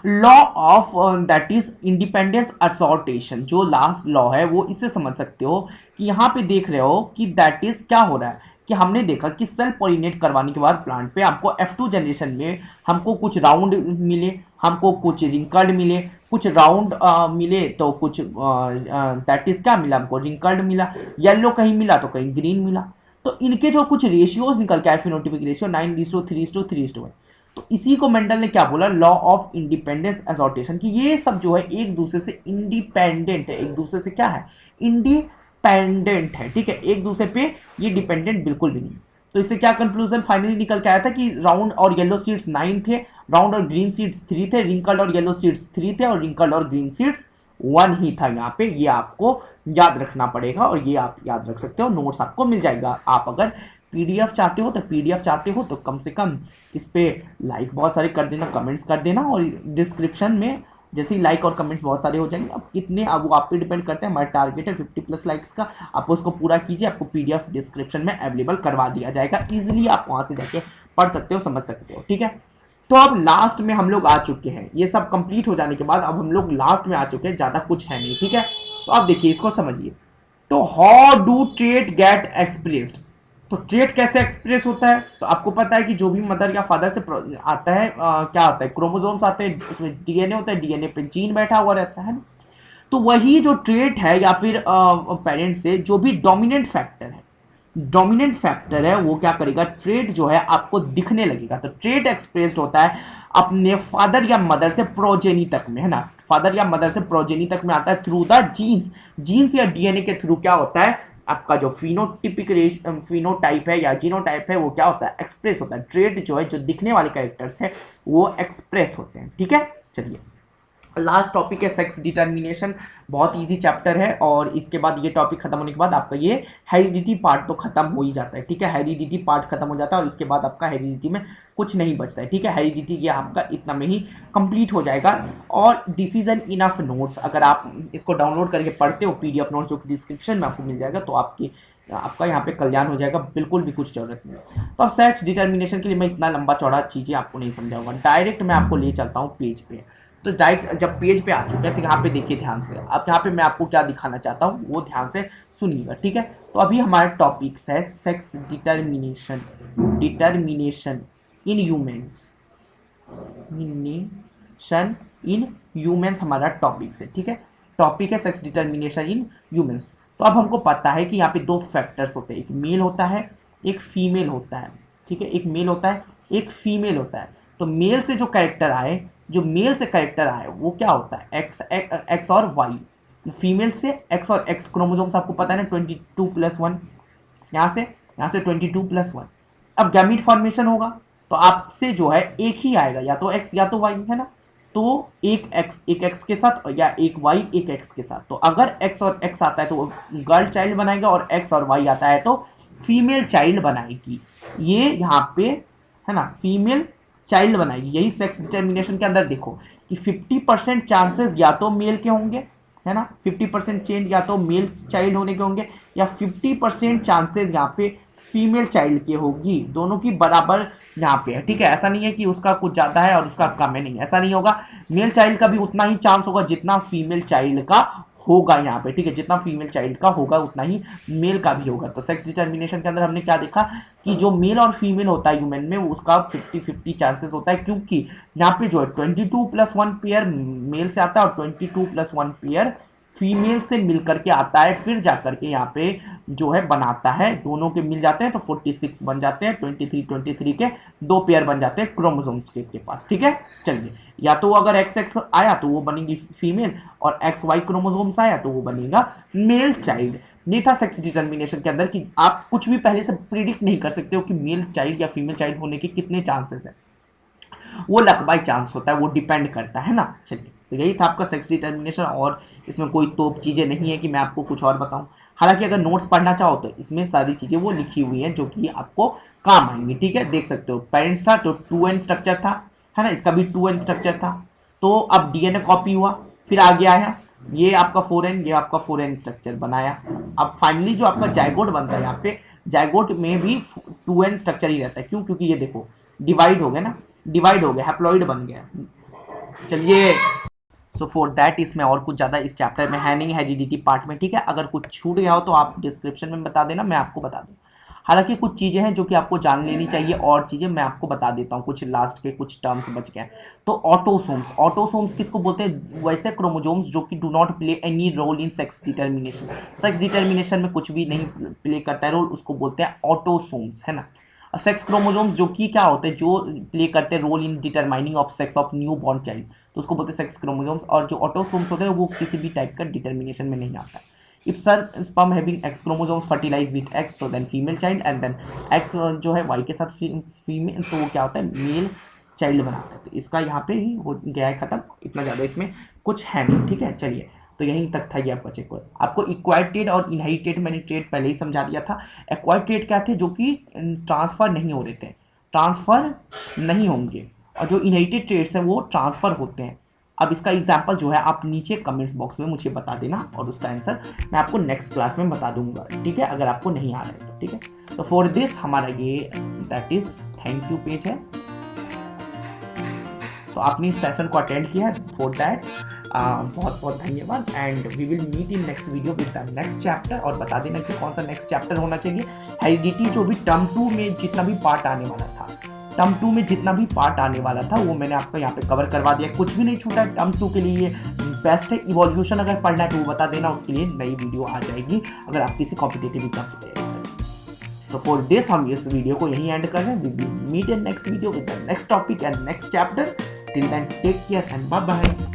law of that is independence assortment, जो लास्ट लॉ है वो इससे समझ सकते हो कि यहाँ पे देख रहे हो कि दैट इज क्या हो रहा है कि हमने देखा कि सेल पॉलिनेट करवाने के बाद प्लांट पे हमको F2 जनरेशन में हमको कुछ राउंड मिले, हमको कुछ रिंकल्ड मिले, कुछ राउंड मिले, तो कुछ दैट इज क्या मिला, हमको रिंकल्ड मिला, येलो कहीं मिला तो कहीं ग्रीन मिला। तो इनके जो कुछ रेशियोज निकल के आए फिनोटिपिक रेशियो 9:3:3:1। तो इसी को मेंडल ने क्या बोला, लॉ ऑफ इंडिपेंडेंस असॉर्टेशन, कि ये सब जो है एक दूसरे से इंडिपेंडेंट है, एक दूसरे से क्या है, इंडिपेंडेंट है, ठीक है, एक दूसरे पे ये डिपेंडेंट बिल्कुल भी नहीं। तो इससे क्या कंक्लूजन फाइनली निकल के आया था कि राउंड और येलो सीड्स 9 थे, राउंड और ग्रीन सीड्स 3 थे, रिंकल्ड और येलो सीड्स 3 थे, और रिंकल्ड और ग्रीन सीड्स 1 ही था यहाँ पे। ये आपको याद रखना पड़ेगा और ये आप याद रख सकते हो, नोट्स आपको मिल जाएगा। आप अगर पीडीएफ चाहते हो तो कम से कम इस पे लाइक बहुत सारे कर देना, कमेंट्स कर देना, और डिस्क्रिप्शन में जैसे ही लाइक और कमेंट्स बहुत सारे हो जाएंगे, अब कितने अब वो आप पे डिपेंड करते हैं, हमारा टारगेट है 50+ लाइक्स का, आप उसको पूरा कीजिए, आपको पीडीएफ डिस्क्रिप्शन में अवेलेबल करवा दिया जाएगा, इजीली आप वहाँ से जाके पढ़ सकते हो, समझ सकते हो, ठीक है। तो अब लास्ट में हम लोग आ चुके हैं, ये सब कंप्लीट हो जाने के बाद अब हम लोग लास्ट में आ चुके हैं, ज़्यादा कुछ है नहीं, ठीक है। तो अब देखिए इसको समझिए, तो how do trait get expressed, तो ट्रेट कैसे एक्सप्रेस होता है, तो आपको पता है कि जो भी मदर या फादर से आता है क्या आता है, क्रोमोसोम्स आते हैं, उसमें डीएनए होता है, डीएनए पे जीन बैठा हुआ रहता है ना। तो वही जो ट्रेट है या फिर पेरेंट्स से जो भी डोमिनेंट फैक्टर है वो क्या करेगा, ट्रेट जो है आपको दिखने लगेगा। तो ट्रेट एक्सप्रेस्ड होता है अपने फादर या मदर से प्रोजेनी तक में, है ना, फादर या मदर से प्रोजेनी तक में आता है थ्रू द जीन्स या डीएनए के थ्रू क्या होता है, आपका जो फिनोटाइप है या जीनोटाइप है वो क्या होता है, एक्सप्रेस होता है। ट्रेट जो है, जो दिखने वाले कैरेक्टर्स है वो एक्सप्रेस होते हैं, ठीक है। चलिए, लास्ट टॉपिक है सेक्स डिटर्मिनेशन, बहुत इजी चैप्टर है, और इसके बाद ये टॉपिक खत्म होने के बाद आपका ये हेरिडिटी पार्ट तो खत्म हो ही जाता है, ठीक है, हेरिडिटी पार्ट खत्म हो जाता है और इसके बाद आपका हेरिडिटी में कुछ नहीं बचता है, ठीक है। हेरिडिटी ये आपका इतना में ही कंप्लीट हो जाएगा, और this is an enough notes, अगर आप इसको डाउनलोड करके पढ़ते हो पीडीएफ नोट्स जो कि डिस्क्रिप्शन में आपको मिल जाएगा, तो आपका यहाँ पे कल्याण हो जाएगा, बिल्कुल भी कुछ जरूरत नहीं। तो अब सेक्स डिटर्मिनेशन के लिए मैं इतना लंबा चौड़ा चीज़ें आपको नहीं समझाऊंगा, डायरेक्ट मैं आपको ले चलता हूँ पेज पे। तो डायरेक्ट जब पेज पे आ चुके हैं तो यहाँ पे देखिए ध्यान से, अब यहाँ पे मैं आपको क्या दिखाना चाहता हूँ वो ध्यान से सुनिएगा, ठीक है। तो अभी हमारा टॉपिक्स है sex determination, determination in humans, determination in humans हमारा टॉपिक है, ठीक है। टॉपिक है सेक्स डिटर्मिनेशन इन ह्यूमंस। तो अब हमको पता है कि यहाँ पे दो फैक्टर्स होते हैं, एक मेल होता है एक फीमेल होता है, ठीक है। एक मेल होता है एक फीमेल होता है। तो मेल से जो कैरेक्टर आए, जो मेल से कैरेक्टर आए वो क्या होता है, एक्स और वाई। फीमेल से एक्स और एक्स क्रोमोसोम्स आपको पता है ना 22+1, यहाँ से 22+1। अब गैमीट फॉर्मेशन होगा तो आपसे जो है एक ही आएगा, या तो एक्स या तो वाई, है ना। तो एक एक्स के साथ या एक वाई एक एक्स के साथ। तो अगर एक्स और एक्स आता है तो वो गर्ल चाइल्ड बनाएगा, और एक्स और वाई आता है तो फीमेल चाइल्ड बनाएगी। ये यहाँ पे है ना, फीमेल चाइल्ड बनाएगी। यही सेक्स डिटर्मिनेशन के अंदर देखो कि 50% चांसेस या तो मेल के होंगे, है ना, 50% चेंज या तो मेल चाइल्ड होने के होंगे, या 50% चांसेस यहाँ पे फीमेल चाइल्ड की होगी। दोनों की बराबर यहाँ पे है, ठीक है। ऐसा नहीं है कि उसका कुछ ज़्यादा है और उसका कम है, नहीं, ऐसा नहीं होगा। मेल चाइल्ड का भी उतना ही चांस होगा जितना फीमेल चाइल्ड का होगा यहाँ पे, ठीक है। जितना फीमेल चाइल्ड का होगा उतना ही मेल का भी होगा। तो सेक्स डिटर्मिनेशन के अंदर हमने क्या देखा कि जो मेल और फीमेल होता है ह्यूमन में उसका 50-50 चांसेस होता है, क्योंकि यहाँ पे जो है 22+1 पेयर मेल से आता है और 22+1 पेयर फीमेल से मिल करके आता है, फिर जा करके यहाँ पे जो है बनाता है, दोनों के मिल जाते हैं तो 46 बन जाते हैं, 23 के दो पेयर बन जाते हैं क्रोमोसोम्स के इसके पास, ठीक है। चलिए, या तो अगर XX आया तो वो बनेगी फीमेल, और XY क्रोमोसोम्स आया तो वो बनेगा मेल चाइल्ड। ये था सेक्स डिटर्मिनेशन के अंदर कि आप कुछ भी पहले से प्रिडिक्ट नहीं कर सकते हो कि मेल चाइल्ड या फीमेल चाइल्ड होने के कितने चांसेस है, वो लक बाय चांस होता है, वो डिपेंड करता है ना। चलिए, तो यही था आपका सेक्स डिटर्मिनेशन, और इसमें कोई तोप चीज़ें नहीं है कि मैं आपको कुछ और बताऊं। हालांकि अगर नोट्स पढ़ना चाहो तो इसमें सारी चीज़ें वो लिखी हुई हैं जो कि आपको काम आएंगी, ठीक है। देख सकते हो पेरेंट्स था तो 2n स्ट्रक्चर था, है ना, इसका भी 2n स्ट्रक्चर था। तो अब DNA कॉपी हुआ, फिर आगे आया ये आपका 4n, ये आपका 4n स्ट्रक्चर बनाया। अब फाइनली जो आपका जाइगोट बनता है, यहाँ पे जाइगोट में भी 2n स्ट्रक्चर ही रहता है। क्यों? क्योंकि ये देखो डिवाइड हो गया ना, डिवाइड हो गया, हैप्लॉइड बन गया। चलिए, सो फॉर दैट इसमें और कुछ ज़्यादा इस चैप्टर में है नहीं, हेरिडिटी पार्ट में, ठीक है। अगर कुछ छूट गया हो तो आप डिस्क्रिप्शन में बता देना, मैं आपको बता दूँ। हालांकि कुछ चीज़ें हैं जो कि आपको जान लेनी चाहिए, और चीज़ें मैं आपको बता देता हूँ, कुछ लास्ट के कुछ टर्म्स बच गए। तो ऑटोसोम्स, ऑटोसोम्स किसको बोलते हैं? वैसे क्रोमोसोम्स जो कि do not play any role in sex determination, sex determination में कुछ भी नहीं प्ले करता है रोल, उसको बोलते हैं ऑटोसोम्स, है ना। सेक्स क्रोमोसोम्स जो कि क्या होते हैं, जो प्ले करते हैं role in determining of sex of newborn child, तो उसको बोलते हैं सेक्स क्रोमोसोम्स। और जो ऑटोसोम्स होते हैं वो किसी भी टाइप का डिटर्मिनेशन में नहीं आता है। If sir sperm having X chromosomes fertilise with X, तो then female child, and then X जो है वाई के साथ फीमेल, तो वो क्या होता है, मेल चाइल्ड बनाता है। तो इसका यहाँ पे ही हो गया है खत्म, इतना ज़्यादा इसमें कुछ है नहीं, ठीक है। चलिए, तो यहीं तक था ये आपका चेक। आपको इक्वायर्ड ट्रेट और इनहेरिटेड मैंने ट्रेट पहले ही समझा दिया था। एक्वायर्ड ट्रेट क्या थे? जो कि ट्रांसफ़र नहीं हो रहे थे, ट्रांसफ़र नहीं होंगे, और जो इनहेरिटेड ट्रेट्स हैं वो ट्रांसफ़र होते हैं। अब इसका एग्जाम्पल जो है आप नीचे कमेंट्स बॉक्स में मुझे बता देना, और उसका आंसर मैं आपको नेक्स्ट क्लास में बता दूंगा, ठीक है, अगर आपको नहीं आ रहा है तो, ठीक है। तो फॉर दिस हमारा ये that is thank you page है। तो आपने इस सेशन को अटेंड किया है, फॉर दैट बहुत बहुत धन्यवाद, and we will meet in next video with the next chapter. और बता देना कि कौन सा नेक्स्ट चैप्टर होना चाहिए। हेरिडिटी जो भी टर्म 2 में जितना भी पार्ट आने वाला था, टर्म 2 में जितना भी पार्ट आने वाला था वो मैंने आपको यहाँ पे कवर करवा दिया, कुछ भी नहीं छूटा है। टर्म 2 के लिए बेस्ट है। इवोल्यूशन अगर पढ़ना है तो वो बता देना, उसके लिए नई वीडियो आ जाएगी अगर आप किसी कॉम्पिटिटिव एग्जाम की तैयारी करें। तो फॉर दिस हम इस वीडियो को यहीं एंड कर रहे हैं। We will meet in next video with the next topic and next chapter. Till then take care and bye bye.